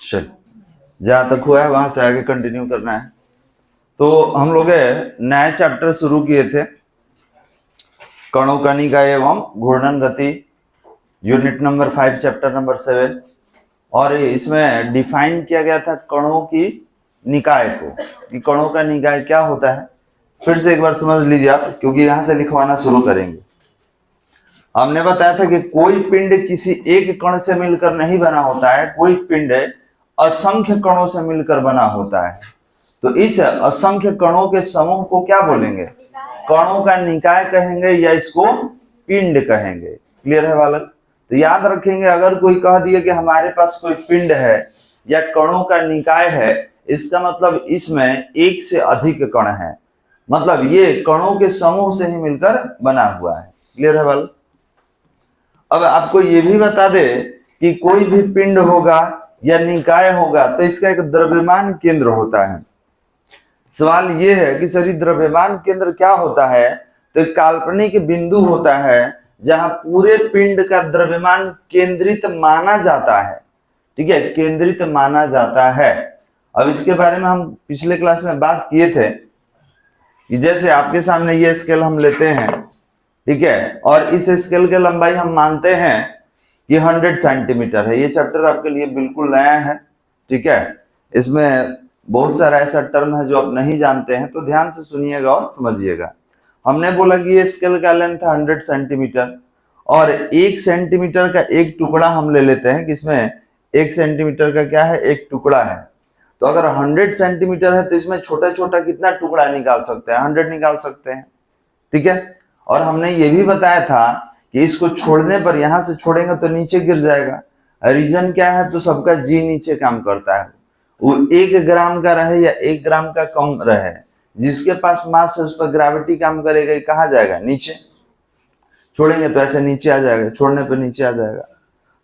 चल, जहाँ तक हुआ है वहां से आगे कंटिन्यू करना है। तो हम लोग नया चैप्टर शुरू किए थे, कणों का निकाय एवं घूर्णन गति, यूनिट नंबर 5 चैप्टर नंबर 7। और इसमें डिफाइन किया गया था कणों की निकाय को, कि कणों का निकाय क्या होता है। फिर से एक बार समझ लीजिए आप, क्योंकि यहां से लिखवाना शुरू करेंगे। हमने बताया था कि कोई पिंड किसी एक कण से मिलकर नहीं बना होता है, कोई पिंड असंख्य कणों से मिलकर बना होता है। तो इस असंख्य कणों के समूह को क्या बोलेंगे? कणों का निकाय कहेंगे, या इसको पिंड कहेंगे। क्लियर है बालक? तो याद रखेंगे, अगर कोई कह दिए कि हमारे पास कोई पिंड है या कणों का निकाय है, इसका मतलब इसमें एक से अधिक कण है, मतलब ये कणों के समूह से ही मिलकर बना हुआ है। क्लियर है बालक? अब आपको ये भी बता दे कि कोई भी पिंड होगा या निकाय होगा तो इसका एक द्रव्यमान केंद्र होता है। सवाल ये है कि सर द्रव्यमान केंद्र क्या होता है? तो एक काल्पनिक बिंदु होता है जहां पूरे पिंड का द्रव्यमान केंद्रित माना जाता है। ठीक है, केंद्रित माना जाता है। अब इसके बारे में हम पिछले क्लास में बात किए थे कि जैसे आपके सामने ये स्केल हम लेते हैं, ठीक है, और इस स्केल की लंबाई हम मानते हैं कि 100 सेंटीमीटर है। ये चैप्टर आपके लिए बिल्कुल नया है, ठीक है। इसमें बहुत सारा ऐसा टर्म है जो आप नहीं जानते हैं, तो ध्यान से सुनिएगा और समझिएगा। हमने बोला कि ये स्केल का लेंथ है 100 सेंटीमीटर, और 1 सेंटीमीटर का एक टुकड़ा हम ले लेते हैं, किसमें 1 सेंटीमीटर का क्या है? एक टुकड़ा है। तो अगर 100 सेंटीमीटर है तो इसमें छोटा छोटा कितना टुकड़ा निकाल सकते हैं? 100 निकाल सकते हैं, ठीक है। और हमने ये भी बताया था कि इसको छोड़ने पर, यहां से छोड़ेंगे तो नीचे गिर जाएगा। रीजन क्या है? तो सबका जी नीचे काम करता है। वो 1 ग्राम का रहे या 1 ग्राम का कम रहे, जिसके पास मास है उस पर ग्रेविटी काम करेगा, कहाँ जाएगा? नीचे। छोड़ेंगे तो ऐसे नीचे आ जाएगा, छोड़ने पर नीचे आ जाएगा।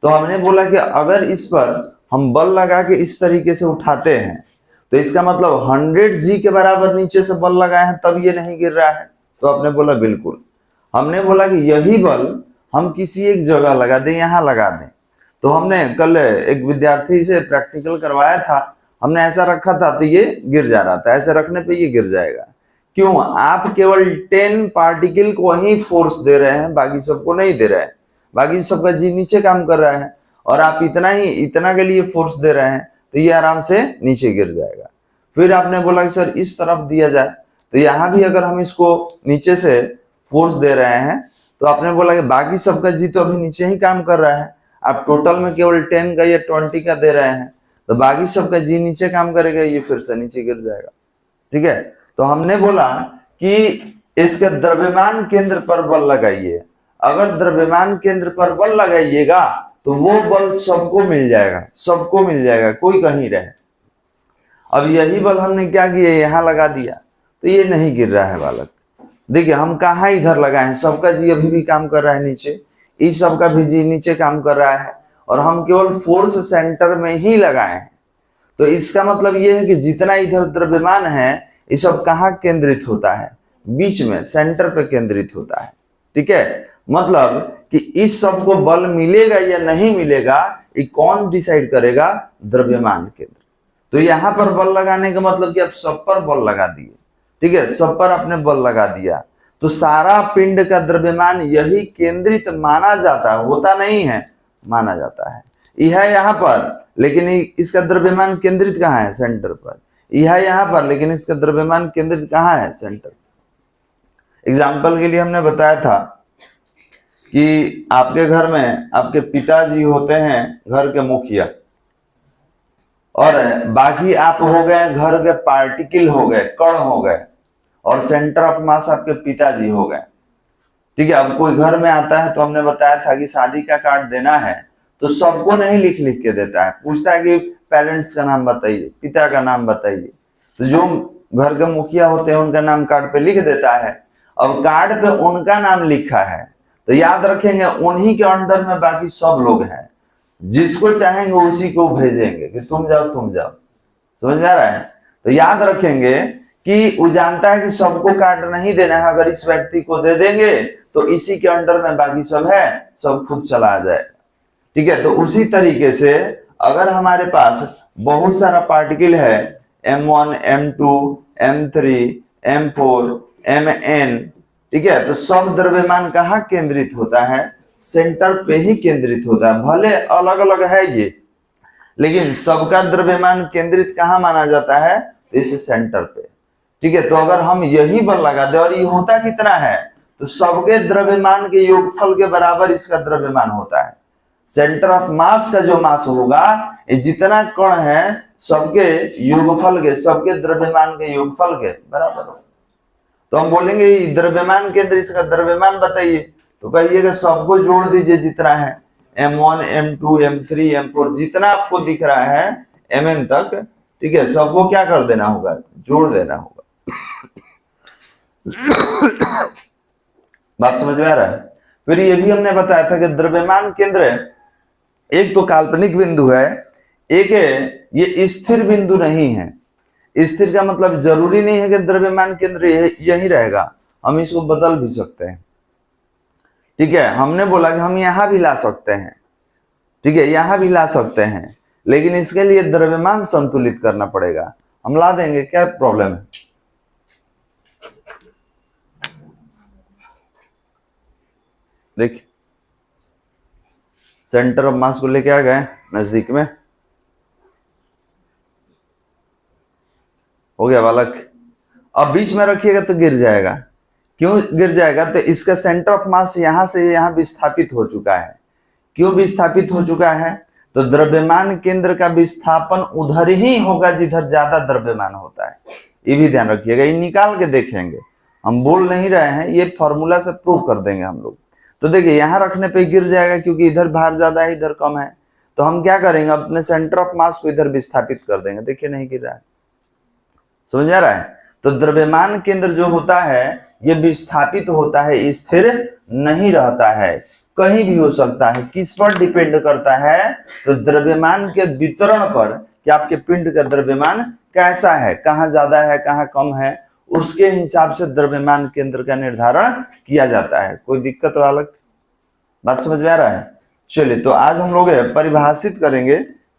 तो हमने बोला कि अगर इस पर हम बल लगा के इस तरीके से उठाते हैं तो इसका मतलब 100 जी के बराबर नीचे से बल लगाए हैं तब ये नहीं गिर रहा है। तो आपने बोला बिल्कुल। हमने बोला कि यही बल हम किसी एक जगह लगा दें, यहां लगा दें। तो हमने कल एक विद्यार्थी से प्रैक्टिकल करवाया था, हमने ऐसा रखा था तो ये गिर जा रहा था, ऐसे रखने पे ये गिर जाएगा। क्यों? आप केवल 10 पार्टिकल को ही फोर्स दे रहे हैं, बाकी सबको नहीं दे रहे हैं। बाकी सबका जी नीचे काम कर रहा है, और आप इतना के लिए फोर्स दे रहे हैं, तो ये आराम से नीचे गिर जाएगा। फिर आपने बोला कि सर इस तरफ दिया जाए, तो यहां भी अगर हम इसको नीचे से फोर्स दे रहे हैं, तो आपने बोला कि बाकी सबका जी तो अभी नीचे ही काम कर रहा है, आप टोटल में केवल 10 का या 20 का दे रहे हैं, तो बाकी सबका जी नीचे काम करेगा, ये फिर से नीचे गिर जाएगा। ठीक है, तो हमने बोला कि इसके द्रव्यमान केंद्र पर बल लगाइए। अगर द्रव्यमान केंद्र पर बल लगाइएगा तो वो बल सबको मिल जाएगा, सबको मिल जाएगा, कोई कहीं रहे। अब यही बल हमने क्या किया? यहां लगा दिया, तो ये नहीं गिर रहा है बालक। देखिए हम कहा इधर लगाए हैं, सबका जी अभी भी काम कर रहा है नीचे, इस सबका भी जी नीचे काम कर रहा है, और हम केवल फोर्स सेंटर में ही लगाए हैं। तो इसका मतलब यह है कि जितना इधर द्रव्यमान है ये सब कहाँ केंद्रित होता है? बीच में, सेंटर पे केंद्रित होता है। ठीक है, मतलब कि इस सब को बल मिलेगा या नहीं मिलेगा ये कौन डिसाइड करेगा? द्रव्यमान केंद्र। तो यहां पर बल लगाने का मतलब कि आप सब पर बल लगा दिए, ठीक है, सब पर आपने बल लगा दिया, तो सारा पिंड का द्रव्यमान यही केंद्रित माना जाता है, होता नहीं है, माना जाता है। यह है यहाँ पर, लेकिन इसका द्रव्यमान केंद्रित कहाँ है? सेंटर पर। यह है यहाँ पर, लेकिन इसका द्रव्यमान केंद्रित कहाँ है? सेंटर। एग्जाम्पल के लिए हमने बताया था कि आपके घर में आपके पिताजी होते हैं घर के मुखिया, और बाकी आप हो गए घर के पार्टिकल हो गए, कण हो गए, और सेंटर ऑफ मास आपके पिताजी हो गए। ठीक है, अब कोई घर में आता है तो हमने बताया था कि शादी का कार्ड देना है तो सबको नहीं लिख लिख के देता है, पूछता है कि पेरेंट्स का नाम बताइए, पिता का नाम बताइए। तो जो घर के मुखिया होते हैं उनका नाम कार्ड पे लिख देता है। अब कार्ड पे उनका नाम लिखा है तो याद रखेंगे उन्हीं के अंडर में बाकी सब लोग हैं, जिसको चाहेंगे उसी को भेजेंगे कि तुम जाओ। समझ में आ रहा है? तो याद रखेंगे कि वो जानता है कि सबको कार्ड नहीं देना है, अगर इस व्यक्ति को दे देंगे तो इसी के अंडर में बाकी सब है, सब खुद चला जाएगा। ठीक है, तो उसी तरीके से अगर हमारे पास बहुत सारा पार्टिकल है, M1, M2, M3, M4, Mn, ठीक है। तो सब द्रव्यमान कहाँ केंद्रित होता है? सेंटर पे ही केंद्रित होता है। भले अलग अलग है ये, लेकिन सबका द्रव्यमान केंद्रित कहाँ माना जाता है? इस सेंटर पे, ठीक है। तो अगर हम यही बल लगा दे, और ये होता कितना है, तो सबके द्रव्यमान के योगफल के बराबर इसका द्रव्यमान होता है। सेंटर ऑफ मास का जो मास होगा, ये जितना कण है सबके योगफल के, सबके द्रव्यमान के योगफल के बराबर हो। तो हम बोलेंगे द्रव्यमान केंद्र, इसका द्रव्यमान बताइए, तो कहिएगा सबको जोड़ दीजिए जितना है, M1, M2, M3, M4, जितना आपको दिख रहा है Mn तक, ठीक है, सबको क्या कर देना होगा? जोड़ देना होगा। बात समझ में आ रहा है? फिर ये भी हमने बताया था कि द्रव्यमान केंद्र एक तो काल्पनिक बिंदु है, एक है ये स्थिर बिंदु नहीं है। स्थिर का मतलब जरूरी नहीं है कि द्रव्यमान केंद्र यही रहेगा, हम इसको बदल भी सकते हैं, ठीक है। हमने बोला कि हम यहां भी ला सकते हैं, ठीक है, यहां भी ला सकते हैं, लेकिन इसके लिए द्रव्यमान संतुलित करना पड़ेगा। हम ला देंगे, क्या प्रॉब्लम है? देखिए, सेंटर ऑफ मास को लेके आ गए नजदीक में, हो गया बालक। अब बीच में रखिएगा तो गिर जाएगा। क्यों गिर जाएगा? तो इसका सेंटर ऑफ मास यहां से यहां विस्थापित हो चुका है। क्यों विस्थापित हो चुका है? तो द्रव्यमान केंद्र का विस्थापन उधर ही होगा जिधर ज्यादा द्रव्यमान होता है। ये भी ध्यान रखिएगा, ये निकाल के देखेंगे, हम बोल नहीं रहे हैं, ये फॉर्मूला से प्रूव कर देंगे हम लोग। तो देखिए, यहां रखने पे गिर जाएगा क्योंकि इधर भार ज्यादा है, इधर कम है। तो हम क्या करेंगे? अपने सेंटर ऑफ मास को इधर विस्थापित कर देंगे। देखिए, नहीं गिर रहा है। समझ आ रहा है? तो द्रव्यमान केंद्र जो होता है ये विस्थापित होता है, स्थिर नहीं रहता है, कहीं भी हो सकता है। किस पर डिपेंड करता है? तो द्रव्यमान के वितरण पर, कि आपके पिंड का द्रव्यमान कैसा है, कहाँ ज्यादा है, कहाँ कम है, उसके हिसाब से द्रव्यमान केंद्र का निर्धारण किया जाता है। कोई दिक्कत वाला बात समझ में आ रहा है? चलिए, तो आज हम लोग परिभाषित करेंगे।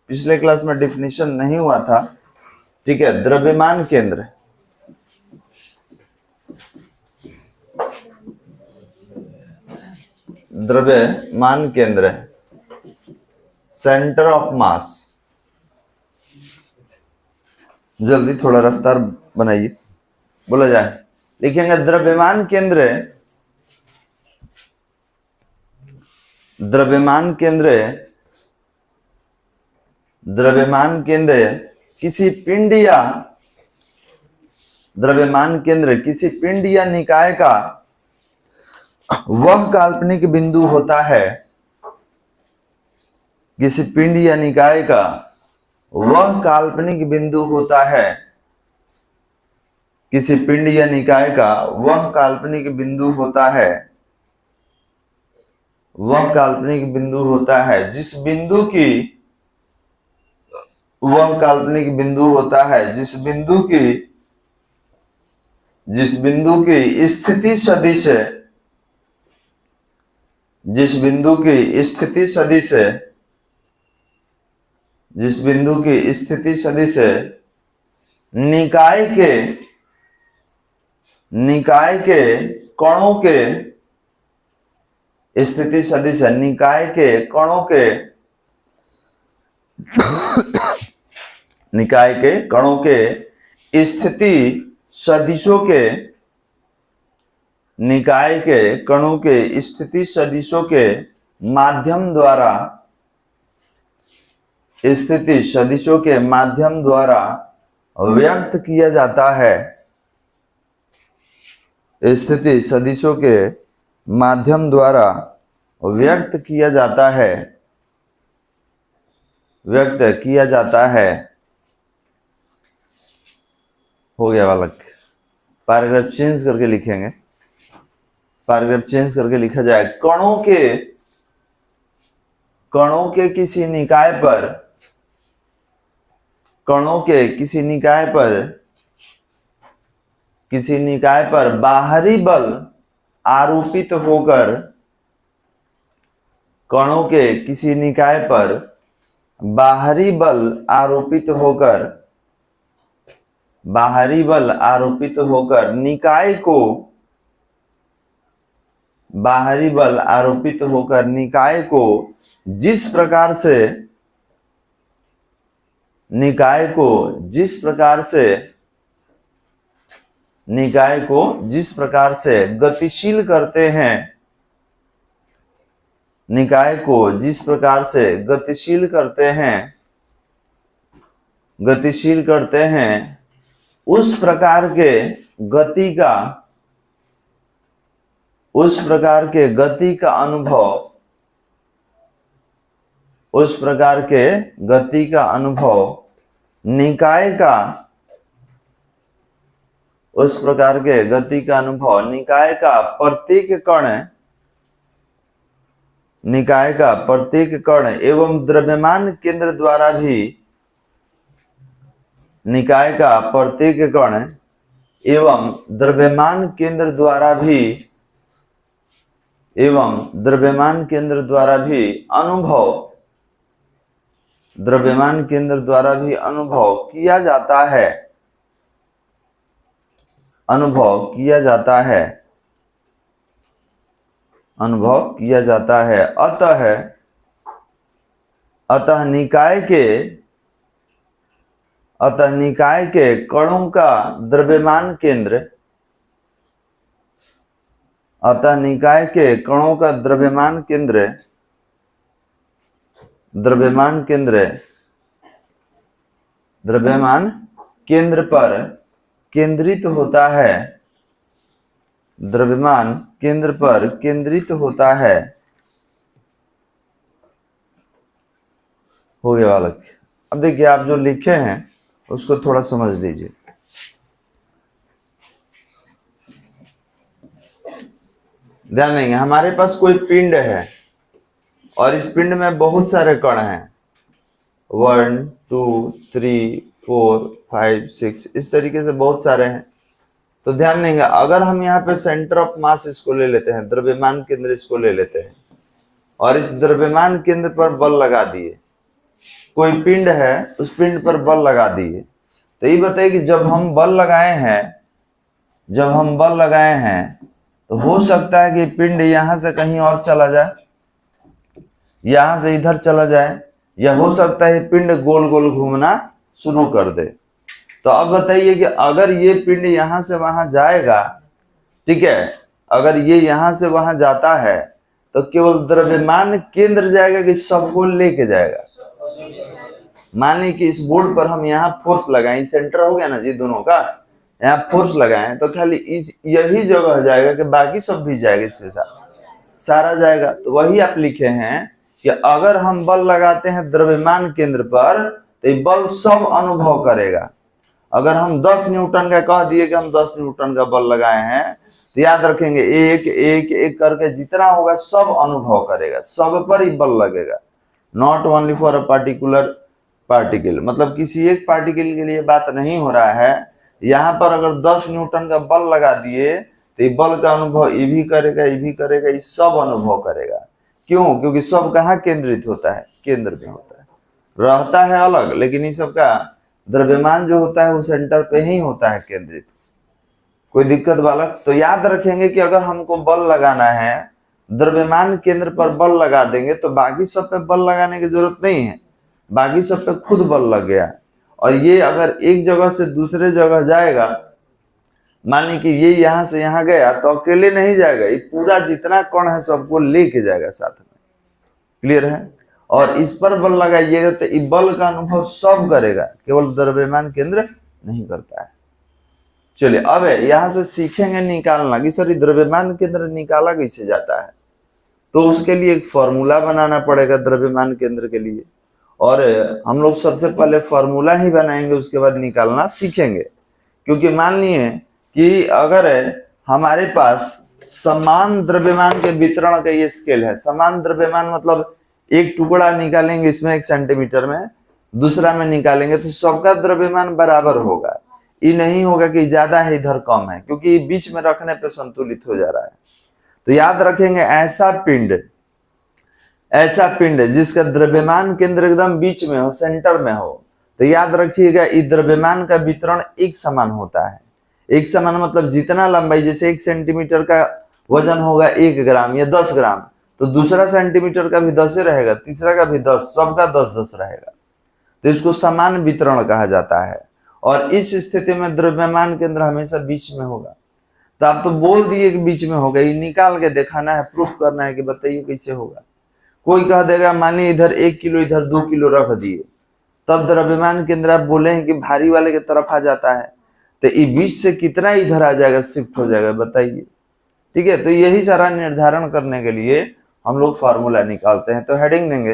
पिछले क्लास में डिफिनीशन नहीं हुआ था, ठीक है। द्रव्यमान केंद्र, द्रव्यमान केंद्र, सेंटर ऑफ मास। जल्दी थोड़ा रफ्तार बनाइए, बोला जाए। लिखेंगे द्रव्यमान केंद्र, द्रव्यमान केंद्र, द्रव्यमान केंद्र किसी पिंड या, द्रव्यमान केंद्र किसी पिंड या निकाय का वह काल्पनिक बिंदु होता है, किसी पिंड या निकाय का वह काल्पनिक बिंदु होता है, किसी पिंड या निकाय का वह काल्पनिक बिंदु होता है, वह काल्पनिक बिंदु होता है जिस बिंदु की, वह काल्पनिक बिंदु होता है जिस बिंदु की, जिस बिंदु की स्थिति सदिश, जिस बिंदु की स्थिति सदिश, जिस बिंदु की स्थिति सदिश निकाय के, निकाय के कणों के स्थिति सदिश, निकाय के कणों के, निकाय के कणों के स्थिति सदिशों के, निकाय के कणों के स्थिति सदिशों के माध्यम द्वारा, स्थिति सदिशों के माध्यम द्वारा व्यक्त किया जाता है, स्थिति सदिशों के माध्यम द्वारा व्यक्त किया जाता है, व्यक्त किया जाता है। हो गया बालक। पैराग्राफ चेंज करके लिखेंगे, पैराग्राफ चेंज करके लिखा जाए, कणों के, कणों के किसी निकाय पर, कणों के किसी निकाय पर, किसी निकाय पर बाहरी बल आरोपित होकर, कणों के किसी निकाय पर बाहरी बल आरोपित होकर निकाय को जिस प्रकार से गतिशील करते हैं उस प्रकार के गति का अनुभव निकाय का प्रत्येक कण एवं द्रव्यमान केंद्र द्वारा भी अनुभव किया जाता है। अतः निकाय के कणों का द्रव्यमान केंद्र पर केंद्रित होता है। हो गया बालक। अब देखिए आप जो लिखे हैं उसको थोड़ा समझ लीजिए। ध्यान देंगे, हमारे पास कोई पिंड है और इस पिंड में बहुत सारे कण हैं, 1 2 3 4 5 6 इस तरीके से बहुत सारे हैं। तो ध्यान देंगे, अगर हम यहाँ पे सेंटर ऑफ मास इसको ले लेते हैं, द्रव्यमान केंद्र इसको ले लेते हैं और इस द्रव्यमान केंद्र पर बल लगा दिए, कोई पिंड है उस पिंड पर बल लगा दिए, तो ये बताइए कि जब हम बल लगाए हैं तो हो सकता है कि पिंड यहां से कहीं और चला जाए, यहां से इधर चला जाए, या हो सकता है पिंड गोल गोल घूमना शुरू कर दे। तो अब बताइए कि अगर ये पिंड यहां से वहां जाएगा, ठीक है, अगर ये यहां से वहां जाता है तो केवल द्रव्यमान केंद्र जाएगा कि सबको लेके जाएगा? मान ली कि इस बोर्ड पर हम यहाँ फोर्स लगाएं, सेंटर हो गया ना जी दोनों का, यहाँ फोर्स लगाएं तो खाली यही जगह जाएगा कि बाकी सब भी जाएगा, इसके साथ सारा जाएगा। तो वही आप लिखे हैं कि अगर हम बल लगाते हैं द्रव्यमान केंद्र पर तो ये बल सब अनुभव करेगा। अगर हम 10 न्यूटन का कह दिए कि हम 10 न्यूटन का बल लगाए हैं तो याद रखेंगे एक एक एक करके जितना होगा सब अनुभव करेगा, सब पर ही बल लगेगा, not only for a particular particle. मतलब किसी एक पार्टिकल के लिए बात नहीं हो रहा है। यहाँ पर अगर 10 न्यूटन का बल लगा दिए तो ये बल का अनुभव ये भी करेगा, ये भी करेगा, ये सब अनुभव करेगा। क्यों? क्योंकि सब कहाँ केंद्रित होता है? केंद्र में होता है, रहता है अलग, लेकिन ये सब का द्रव्यमान जो होता है वो सेंटर पे ही होता है केंद्रित। कोई दिक्कत बालक? तो याद रखेंगे कि अगर हमको बल लगाना है, द्रव्यमान केंद्र पर बल लगा देंगे तो बाकी सब पे बल लगाने की जरूरत नहीं है, बाकी सब पे खुद बल लग गया। और ये अगर एक जगह से दूसरे जगह जाएगा, मान ली कि ये यहाँ से यहाँ गया तो अकेले नहीं जाएगा, ये पूरा जितना कण है सबको लेके जाएगा साथ में। क्लियर है? और इस पर बल लगाइएगा तो इस बल का अनुभव सब करेगा, केवल द्रव्यमान केंद्र नहीं करता है। चलिए अब यहां से सीखेंगे निकालना कि सर द्रव्यमान केंद्र निकाला कैसे जाता है। तो उसके लिए एक फॉर्मूला बनाना पड़ेगा द्रव्यमान केंद्र के लिए, और हम लोग सबसे पहले फॉर्मूला ही बनाएंगे, उसके बाद निकालना सीखेंगे। क्योंकि मान लिए कि अगर हमारे पास समान द्रव्यमान के वितरण का ये स्केल है, समान द्रव्यमान मतलब एक टुकड़ा निकालेंगे इसमें 1 सेंटीमीटर में, दूसरा में निकालेंगे तो सबका द्रव्यमान बराबर होगा। ये नहीं होगा कि ज्यादा है इधर कम है, क्योंकि बीच में रखने पे संतुलित हो जा रहा है। तो याद रखेंगे ऐसा पिंड जिसका द्रव्यमान केंद्र एकदम बीच में हो, सेंटर में हो, तो याद रखिएगा इस द्रव्यमान का वितरण एक समान होता है। एक समान मतलब जितना लंबाई, जैसे 1 सेंटीमीटर का वजन होगा 1 ग्राम या 10 ग्राम, तो दूसरा सेंटीमीटर का भी 10 रहेगा, तीसरा का भी 10, सबका 10-10 रहेगा। तो इसको समान वितरण कहा जाता है। और इस स्थिति में द्रव्यमान केंद्र हमेशा बीच में होगा। तो आप तो बोल दिए कि बीच में होगा, ये निकाल के दिखाना है, प्रूफ करना है कि बताइए कैसे होगा। कोई कह देगा मानिए इधर 1 किलो इधर 2 किलो रख दिए, तब द्रव्यमान केंद्र आप बोले हैं कि भारी वाले की तरफ आ जाता है, तो ये बीच से कितना इधर आ जाएगा, शिफ्ट हो जाएगा, बताइए। ठीक है, तो यही सारा निर्धारण करने के लिए हम लोग फॉर्मूला निकालते हैं। तो हेडिंग देंगे,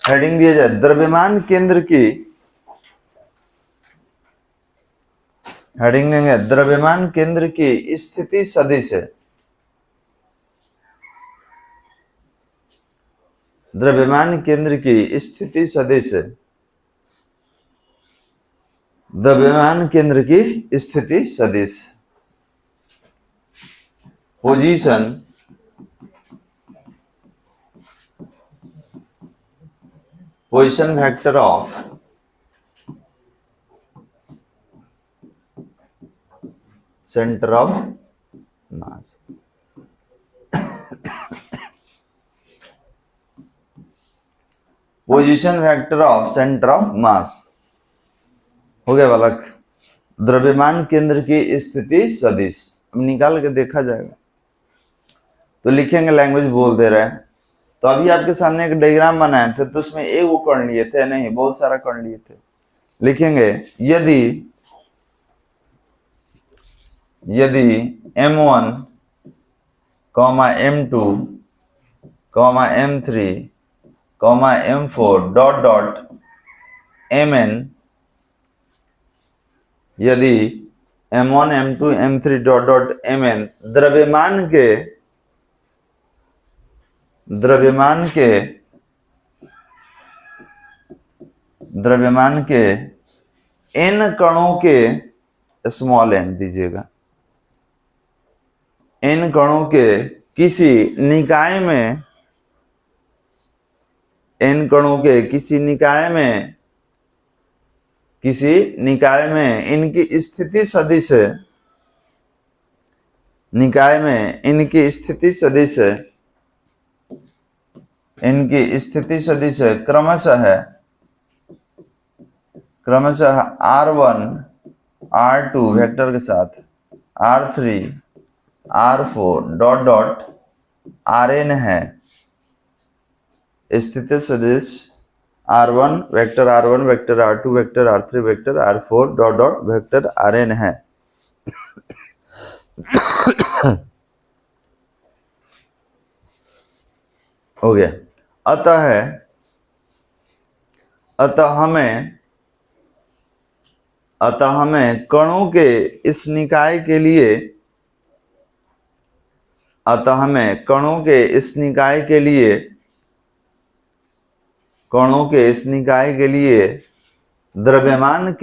हेडिंग दिया जाए द्रव्यमान केंद्र की, हेडिंग देंगे द्रव्यमान केंद्र की स्थिति सदिश है। द्रव्यमान केंद्र की स्थिति सदिश है। द्रव्यमान केंद्र की स्थिति सदिश, position vector of centre of mass. Position vector of centre of mass हो गया बालक। द्रव्यमान केंद्र की स्थिति सदिश अब निकाल के देखा जाएगा। तो लिखेंगे, लैंग्वेज बोल दे रहे हैं। तो अभी आपके सामने एक डायग्राम बनाए थे, तो उसमें एक वो कर लिए थे, नहीं बहुत सारा कर लिए थे। लिखेंगे यदि M1, M2, M3, M4 dot dot Mn, यदि M1, M2, M3 dot dot Mn द्रव्यमान के n कणों के स्मॉल n दीजिएगा, n कणों के किसी निकाय में, n कणों के किसी निकाय में इनकी स्थिति सदिश है, निकाय में इनकी स्थिति सदिश है, इनकी स्थिति सदिश है क्रमशः R1 R2 वेक्टर के साथ R3 R4 dot dot Rn है। स्थिति सदिश R1 vector R2 vector R3 vector R4 dot dot vector Rn है। हो गया। अतः हमें कणों के इस निकाय के लिए, द्रव्यमान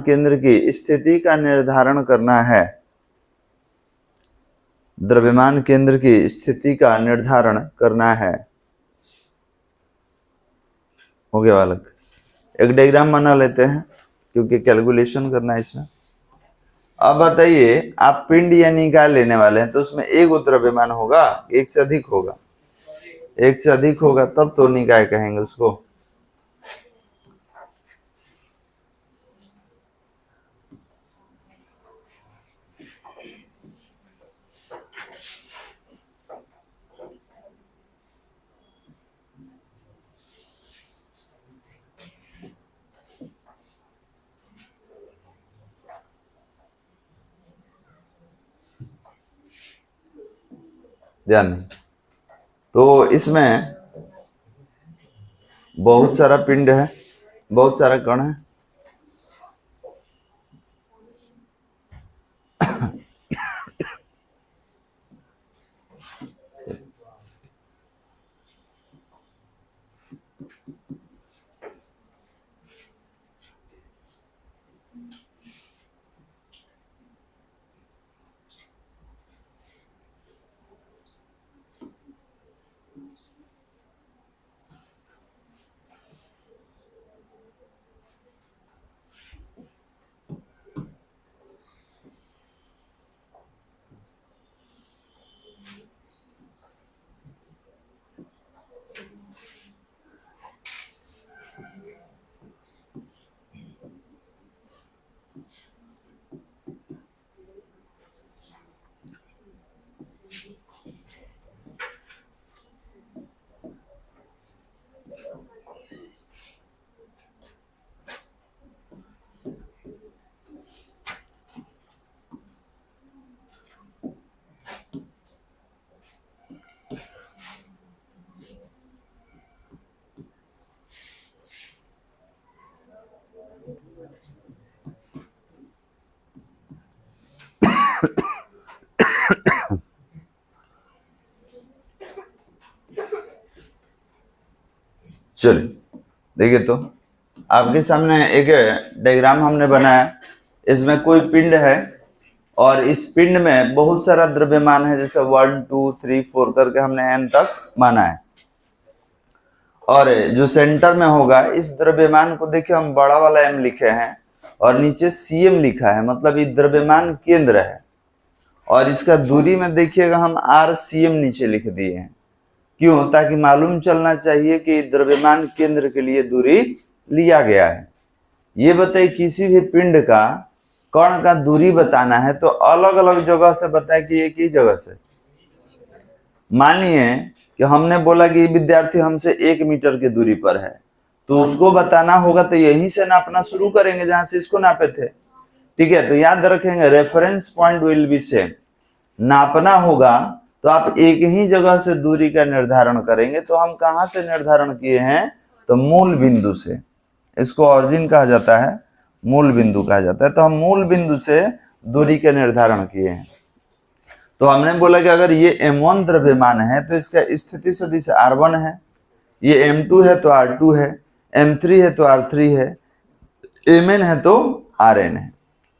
केंद्र की स्थिति का निर्धारण करना है। द्रव्यमान केंद्र की स्थिति का निर्धारण करना है। हो गया बालक। एक डायग्राम बना लेते हैं क्योंकि कैलकुलेशन करना है इसमें। अब बताइए, आप पिंड या निकाय लेने वाले हैं, तो उसमें एक द्रव्यमान होगा, एक से अधिक होगा? एक से अधिक होगा तब तो निकाय कहेंगे उसको। ध्यान नहीं। तो इसमें बहुत सारा पिंड है, बहुत सारा कण है। चलिए देखिए, तो आपके सामने एक डायग्राम हमने बनाया। इसमें कोई पिंड है और इस पिंड में बहुत सारा द्रव्यमान है, जैसे 1 2 3 4 करके हमने n तक माना है। और जो सेंटर में होगा इस द्रव्यमान को देखिए हम बड़ा वाला m लिखे हैं और नीचे cm लिखा है, मतलब ये द्रव्यमान केंद्र है। और इसका दूरी में देखिएगा हम rcm नीचे लिख दिए हैं। क्यों? ताकि मालूम चलना चाहिए कि द्रव्यमान केंद्र के लिए दूरी लिया गया है। ये बताइए, किसी भी पिंड का कण का दूरी बताना है तो अलग अलग जगह से बताए कि एक ही जगह से। मानिए कि हमने बोला कि विद्यार्थी हमसे 1 मीटर की दूरी पर है, तो उसको बताना होगा तो यहीं से नापना शुरू करेंगे जहां से इसको नापे थे। ठीक है, तो याद रखेंगे reference point will be same. नापना होगा तो आप एक ही जगह से दूरी का निर्धारण करेंगे। तो हम कहां से निर्धारण किए हैं? तो मूल बिंदु से। इसको ऑरिजिन कहा जाता है, मूल बिंदु कहा जाता है। तो हम मूल बिंदु से दूरी के निर्धारण किए हैं। तो हमने बोला कि अगर ये m1 द्रव्यमान है तो इसका स्थिति सदिश r1 है, ये m2 है तो r2 है, m3 है तो r3 है, mn है तो rn है।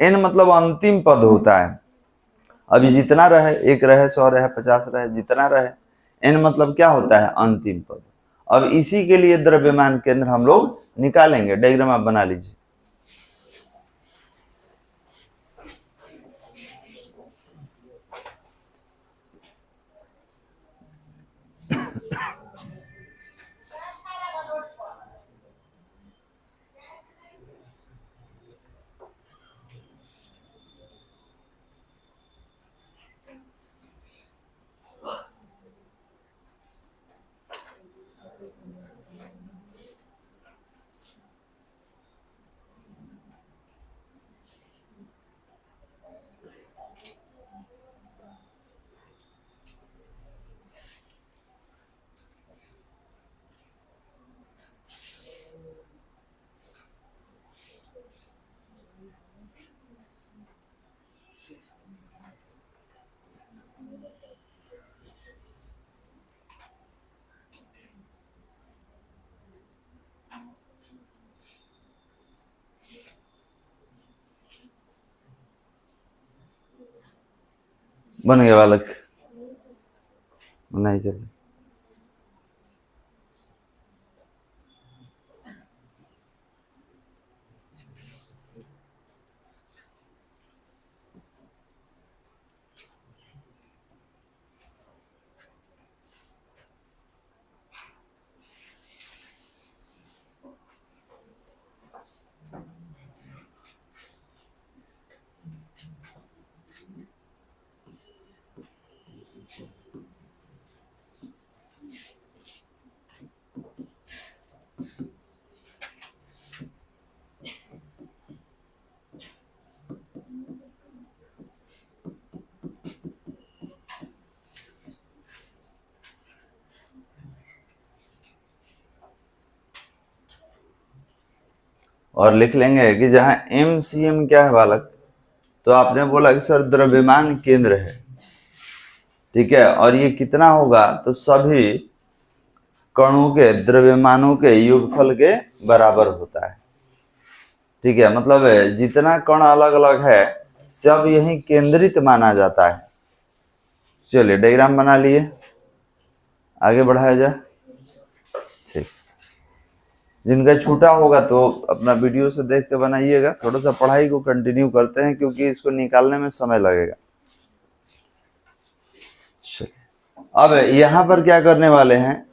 n मतलब अंतिम पद होता है। अभी जितना रहे, 1 रहे, 100 रहे, 50 रहे, जितना रहे, n मतलब क्या होता है? अंतिम पद। अब इसी के लिए द्रव्यमान केंद्र हम लोग निकालेंगे। डायग्राम आप बना लीजिए। बन गया बालक? नहीं चल। और लिख लेंगे कि जहां MCM क्या है बालक? तो आपने बोला कि सर द्रव्यमान केंद्र है। ठीक है, और ये कितना होगा? तो सभी कणों के द्रव्यमानों के योगफल के बराबर होता है। ठीक है, मतलब जितना कण अलग अलग है सब यही केंद्रित माना जाता है। चलिए डायग्राम बना लिए, आगे बढ़ाया जाए। ठीक, जिनका छूटा होगा तो अपना वीडियो से देख के बनाइएगा। थोड़ा सा पढ़ाई को कंटिन्यू करते हैं क्योंकि इसको निकालने में समय लगेगा। अब यहाँ पर क्या करने वाले हैं?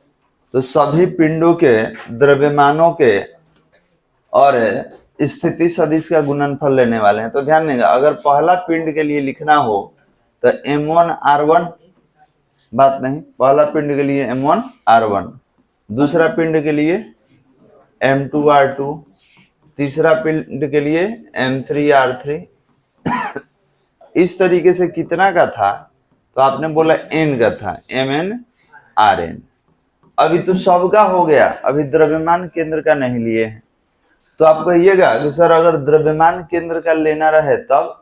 तो सभी पिंडों के द्रव्यमानों के और स्थिति सदिश का गुणनफल लेने वाले हैं। तो ध्यान देंगे, अगर पहला पिंड के लिए लिखना हो तो m1 r1, बात नहीं, पहला पिंड के लिए m1 r1, दूसरा पिंड के लिए m2 r2, तीसरा पिंड के लिए m3 r3। इस तरीके से कितना का था? तो आपने बोला n का था, mn rn। अभी तो सबका हो गया, अभी द्रव्यमान केंद्र का नहीं लिए हैं। तो आप कहिएगा कि सर अगर द्रव्यमान केंद्र का लेना रहे तब,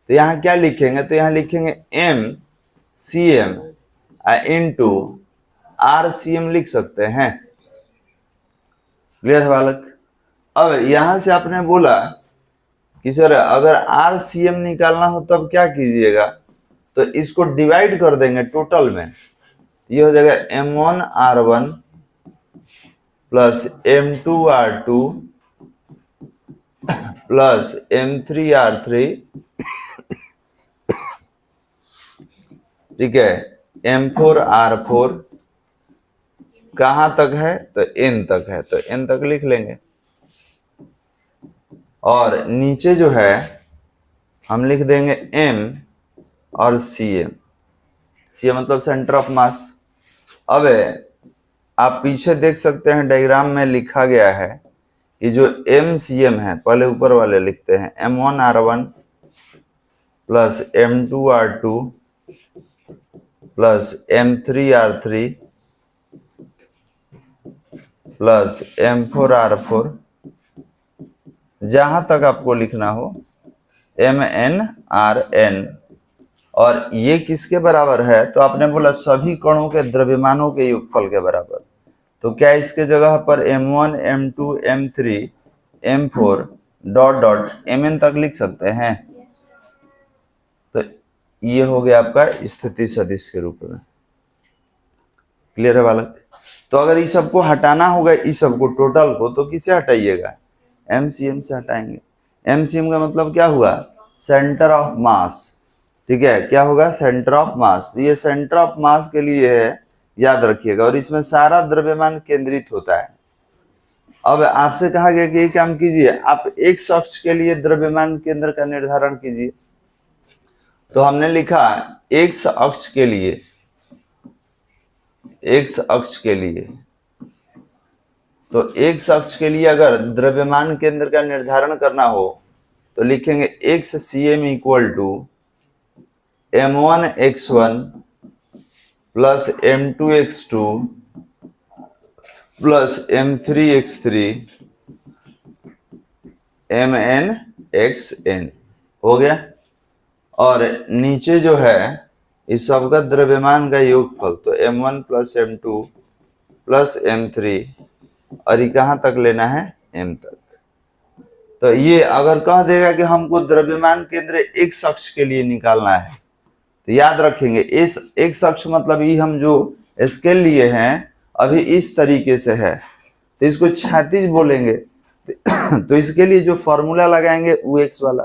तो यहाँ क्या लिखेंगे? तो यहाँ लिखेंगे MCM into RCM लिख सकते हैं। क्लियर है बालक। अब यहां से आपने बोला कि सर अगर RCM निकालना हो तब क्या कीजिएगा, तो इसको डिवाइड कर देंगे टोटल में। ये हो जाएगा M1R1 plus M2R2 plus M3R3, ठीक है, M4R4, कहां तक है तो n तक है, तो n तक लिख लेंगे। और नीचे जो है हम लिख देंगे m और cm, cm मतलब सेंटर ऑफ मास। अब आप पीछे देख सकते हैं डायग्राम में लिखा गया है कि जो MCM है, पहले ऊपर वाले लिखते हैं, M1R1 plus M2R2 plus M3R3 plus M4R4, जहां तक आपको लिखना हो MnRn। और ये किसके बराबर है, तो आपने बोला सभी कणों के द्रव्यमानों के योगफल के बराबर। तो क्या इसके जगह पर M1 M2 M3 M4 dot dot Mn तक लिख सकते हैं। तो ये हो गया आपका स्थिति सदिश के रूप में। क्लियर है बालक। तो अगर इस सबको हटाना होगा, इस सबको टोटल को, तो किसे हटाइएगा, MCM से हटाएंगे। MCM का मतलब क्या हुआ, सेंटर ऑफ मास, ठीक है, क्या होगा, सेंटर ऑफ मास। ये सेंटर ऑफ मास के लिए है, याद रखिएगा, और इसमें सारा द्रव्यमान केंद्रित होता है। अब आपसे कहा गया कि एक काम कीजिए, आप एक अक्ष के लिए द्रव्यमान केंद्र का निर्धारण कीजिए। तो हमने लिखा x अक्ष के लिए, x अक्ष के लिए, तो x अक्ष के लिए अगर द्रव्यमान केंद्र का निर्धारण करना हो तो लिखेंगे XCM equal to M1x1 plus M2x2 plus M3x3 Mnxn, हो गया। और नीचे जो है इस सबका द्रव्यमान का योगफल, तो M1 plus M2 plus M3, और ये कहां तक लेना है, M तक। तो ये अगर कह देगा कि हमको द्रव्यमान केंद्र x अक्ष के लिए निकालना है, तो याद रखेंगे इस x अक्ष मतलब ये हम जो स्केल लिए हैं अभी इस तरीके से है, तो इसको क्षैतिज बोलेंगे। तो इसके लिए जो फॉर्मूला लगाएंगे वो x वाला,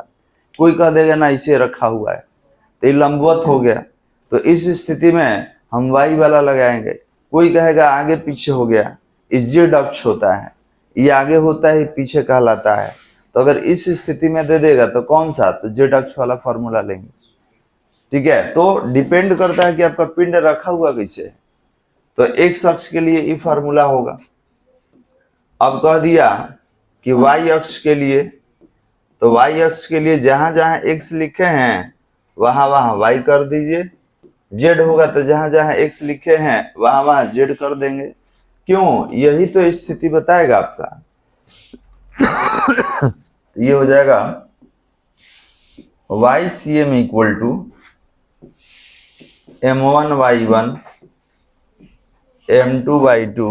कोई कह देगा ना इसे रखा हुआ है, तो ये लंबवत हो गया, तो इस स्थिति में हम y वाला लगाएंगे। कोई कहेगा आगे पीछे हो गया, इस z अक्ष होता है, ये आगे होता है, पीछे कहलाता है। तो अगर इस स्थिति में दे देगा तो कौन सा, तो z अक्ष वाला फॉर्मूला लेंगे, ठीक है। तो डिपेंड करता है कि आपका पिंड रखा हुआ कैसे है। तो x अक्ष के लिए ये फॉर्मूला होगा। अब कह दिया कि y अक्ष के लिए, तो y अक्ष के लिए जहां जहां x लिखे हैं वहां वहां y कर दीजिए, z होगा तो जहां जहां x लिखे हैं वहां वहां z कर देंगे। क्यों, यही तो स्थिति बताएगा आपका। तो ये हो जाएगा YCM equal to M1y1 M2y2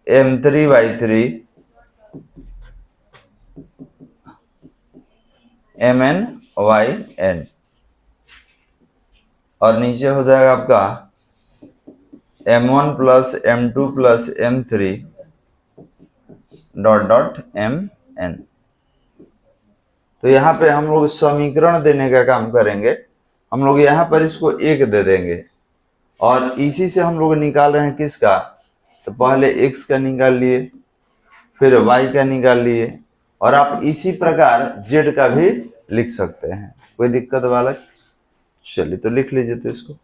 M3y3 MnYn, और नीचे हो जाएगा आपका M1 plus M2 plus M3 dot dot Mn। तो यहाँ पे हम लोग समीकरण देने का काम करेंगे। हम लोग यहाँ पर इसको 1 दे देंगे, और इसी से हम लोग निकाल रहे हैं किसका, तो पहले x का निकाल लिए, फिर y का निकाल लिए, और आप इसी प्रकार z का भी लिख सकते हैं। कोई दिक्कत बालक, चलिए तो लिख लीजिए तो इसको।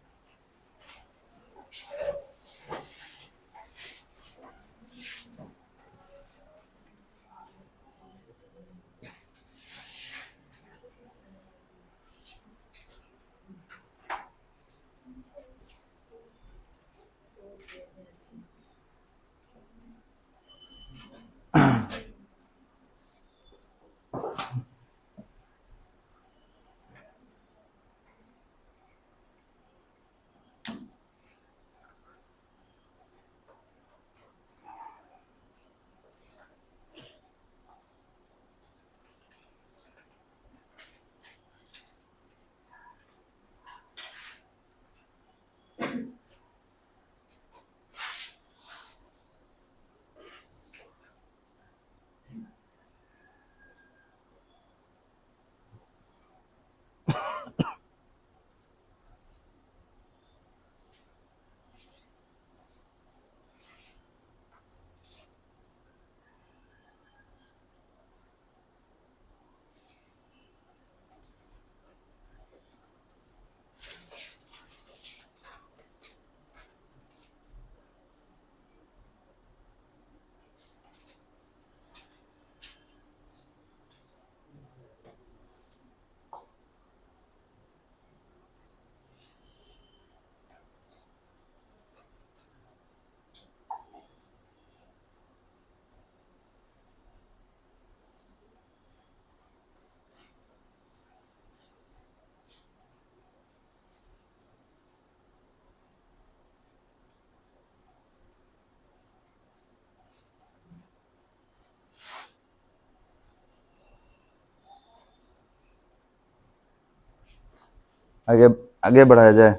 आगे आगे बढ़ाया जाए।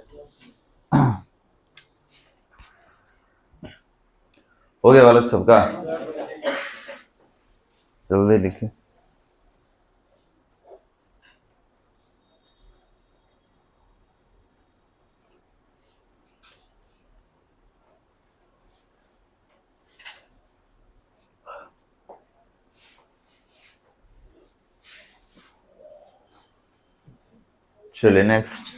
हो गया बालक सबका? जल्दी लिखिए। चलिए नेक्स्ट।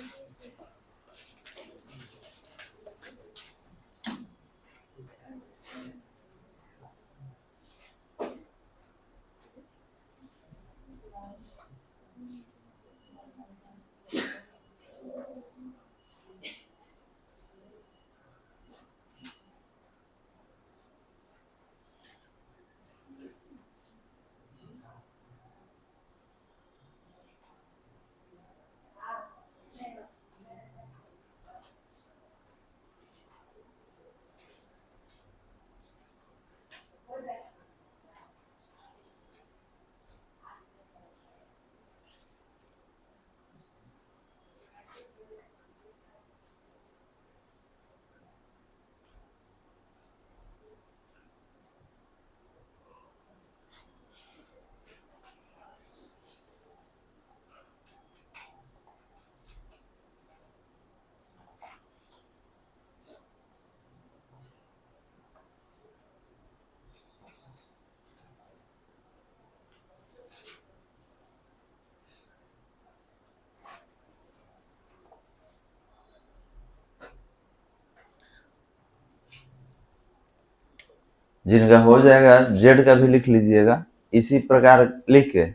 जिनका हो जाएगा जेड का भी लिख लीजिएगा इसी प्रकार लिख के,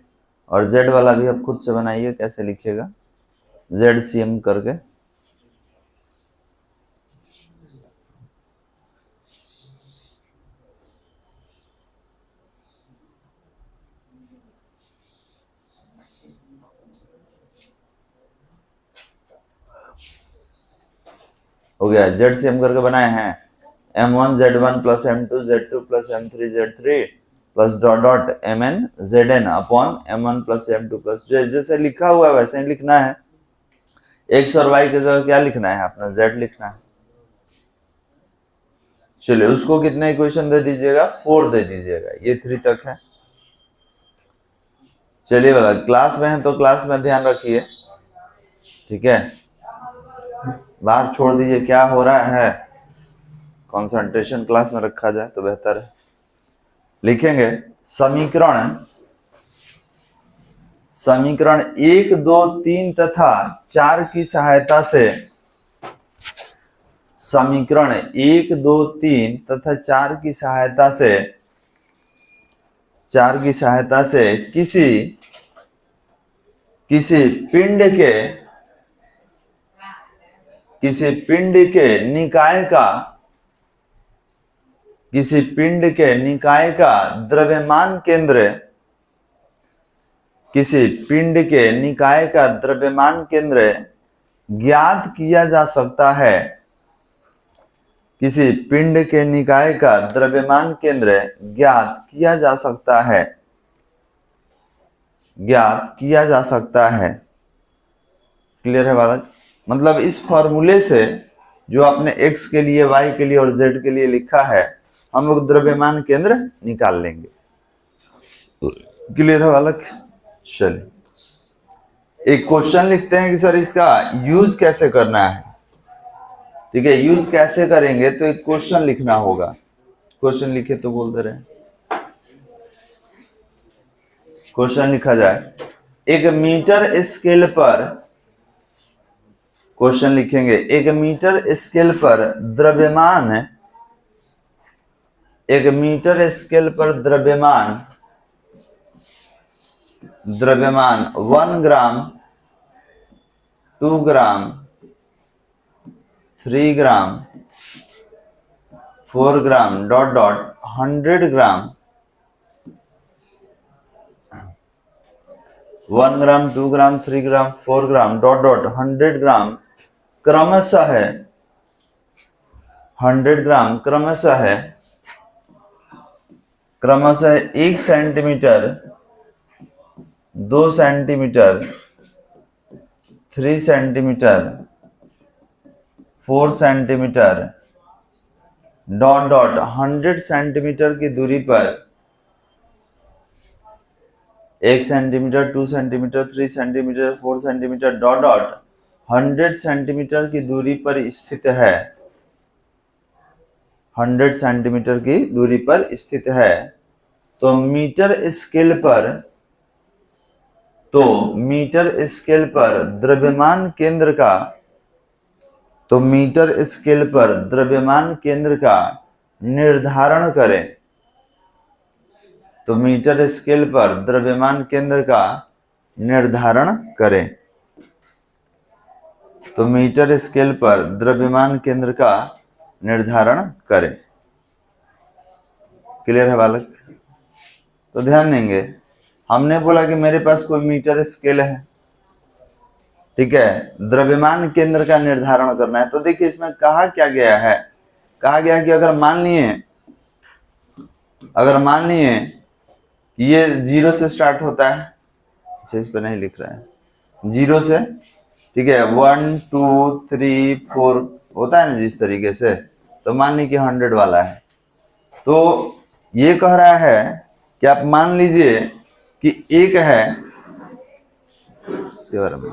और जेड वाला भी आप खुद से बनाइए कैसे लिखिएगा, जेड सी एम करके। हो गया, जेड सी एम करके बनाए हैं। m1 z1 plus m2 z2 plus m3 z3 plus dot dot mn zn upon m1 plus m2 plus, जैसे लिखा हुआ है वैसे ही लिखना है। x और y की जगह क्या लिखना है, अपना z लिखना है। चलिए उसको कितने इक्वेशन दे दीजिएगा, 4 दे दीजिएगा, ये 3 तक है। चलिए वाला क्लास में है तो क्लास में ध्यान रखिए, ठीक है, बाहर छोड़ दीजिए, क्या हो रहा है, कंसंट्रेशन क्लास में रखा जाए तो बेहतर है। लिखेंगे समीकरण 1, 2, 3 तथा 4 की सहायता से, समीकरण 1, 2, 3 तथा 4 की सहायता से, 4 की सहायता से किसी पिंड के, किसी पिंड के निकाय का, किसी पिंड के निकाय का द्रव्यमान केंद्र, किसी पिंड के निकाय का द्रव्यमान केंद्र ज्ञात किया जा सकता है, किसी पिंड के निकाय का द्रव्यमान केंद्र ज्ञात किया जा सकता है, ज्ञात किया जा सकता है। क्लियर है बालक? मतलब इस फॉर्मूले से जो आपने x के लिए, y के लिए और z के लिए लिखा है, हम लोग द्रव्यमान केंद्र निकाल लेंगे। क्लियर है बालक? चलिए एक क्वेश्चन लिखते हैं कि सर इसका यूज कैसे करना है। ठीक है, यूज कैसे करेंगे तो एक क्वेश्चन लिखना होगा। क्वेश्चन लिखे तो बोलते रहे। क्वेश्चन लिखा जाए, एक मीटर स्केल पर, क्वेश्चन लिखेंगे, एक मीटर स्केल पर द्रव्यमान, एक मीटर स्केल पर द्रव्यमान 1 ग्राम, 2 ग्राम, 3 ग्राम, 4 ग्राम डॉट डॉट 100 ग्राम, 1 ग्राम, 2 ग्राम, 3 ग्राम, 4 ग्राम डॉट डॉट 100 ग्राम क्रमशः है, 100 ग्राम क्रमशः है, क्रमशः 1 centimetre, 2 centimetre, 3 centimetre, 4 centimetre, dot dot 100 centimetre की दूरी पर 1 centimetre, 2 centimetre, 3 centimetre, 4 centimetre, dot dot 100 centimetre की दूरी पर स्थित है, 100 सेंटीमीटर की दूरी पर स्थित है, तो मीटर स्केल पर द्रव्यमान केंद्र का, तो मीटर स्केल पर द्रव्यमान केंद्र का निर्धारण करें, तो मीटर स्केल पर द्रव्यमान केंद्र का निर्धारण करें, तो मीटर स्केल पर द्रव्यमान केंद्र का निर्धारण करें। क्लियर है बालक? तो ध्यान देंगे, हमने बोला कि मेरे पास कोई मीटर स्केल है, ठीक है, द्रव्यमान केंद्र का निर्धारण करना है। तो देखिए इसमें कहा क्या गया है, कहा गया कि अगर मान लिए कि ये 0 से स्टार्ट होता है, अच्छा इस पे नहीं लिख रहा है, 0 से, ठीक है, 1 2 3 4 होता है ना जिस तरीके से, तो मान लीजिए 100 वाला है, तो ये कह रहा है कि आप मान लीजिए कि एक है, इसके बारे में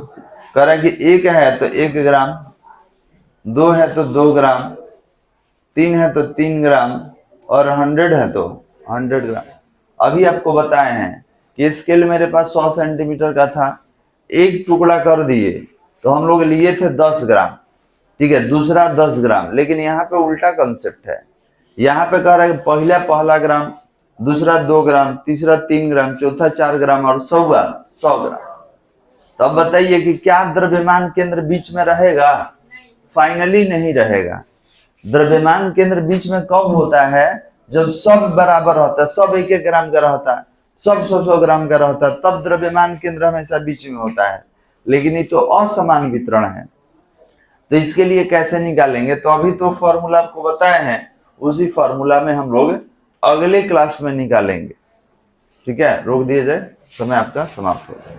कह रहा है कि एक है तो 1 ग्राम, 2 है तो 2 ग्राम, 3 है तो 3 ग्राम, और 100 है तो 100 ग्राम। अभी आपको बताए हैं कि स्केल मेरे पास 100 सेंटीमीटर का था, एक टुकड़ा कर दिए तो हम लोग लिए थे 10 ग्राम, ठीक है, दूसरा 10 ग्राम, लेकिन यहाँ पे उल्टा कंसेप्ट है, यहाँ पे कह रहा है पहला ग्राम, दूसरा 2 ग्राम, तीसरा 3 ग्राम, चौथा 4 ग्राम और 100 ग्राम। तो अब बताइए कि क्या द्रव्यमान केंद्र बीच में रहेगा? फाइनली नहीं रहेगा। द्रव्यमान केंद्र बीच में कब होता है? जब सब बराबर होता है, सब 1-1 ग्राम का रहता है, सब 100-100 ग्राम का रहता है, तब द्रव्यमान केंद्र हमेशा बीच में होता है, लेकिन ये तो असमान वितरण है। तो इसके लिए कैसे निकालेंगे? तो अभी तो फॉर्मूला आपको बताए हैं, उसी फॉर्मूला में हम लोग अगले क्लास में निकालेंगे, ठीक है। रोक दिया जाए, समय आपका समाप्त हो जाए।